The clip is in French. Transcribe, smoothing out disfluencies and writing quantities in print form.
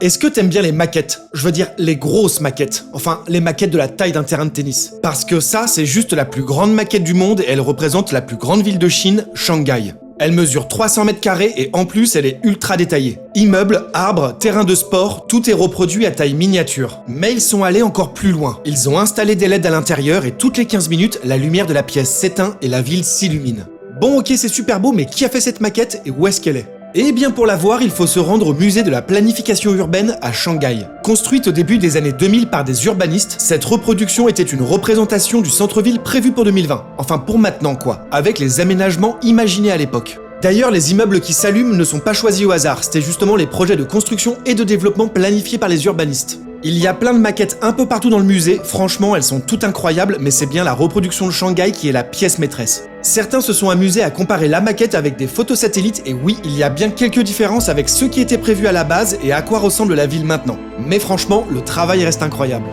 Est-ce que t'aimes bien les maquettes? Je veux dire les grosses maquettes. Enfin, les maquettes de la taille d'un terrain de tennis. Parce que ça, c'est juste la plus grande maquette du monde et elle représente la plus grande ville de Chine, Shanghai. Elle mesure 300 mètres carrés et en plus, elle est ultra détaillée. Immeubles, arbres, terrains de sport, tout est reproduit à taille miniature. Mais ils sont allés encore plus loin. Ils ont installé des LED à l'intérieur et toutes les 15 minutes, la lumière de la pièce s'éteint et la ville s'illumine. Bon ok, c'est super beau, mais qui a fait cette maquette et où est-ce qu'elle est? Eh bien pour la voir, il faut se rendre au musée de la planification urbaine à Shanghai. Construite au début des années 2000 par des urbanistes, cette reproduction était une représentation du centre-ville prévu pour 2020. Enfin pour maintenant quoi, avec les aménagements imaginés à l'époque. D'ailleurs, les immeubles qui s'allument ne sont pas choisis au hasard, c'était justement les projets de construction et de développement planifiés par les urbanistes. Il y a plein de maquettes un peu partout dans le musée, franchement elles sont toutes incroyables, mais c'est bien la reproduction de Shanghai qui est la pièce maîtresse. Certains se sont amusés à comparer la maquette avec des photos satellites et oui, il y a bien quelques différences avec ce qui était prévu à la base et à quoi ressemble la ville maintenant. Mais franchement, le travail reste incroyable.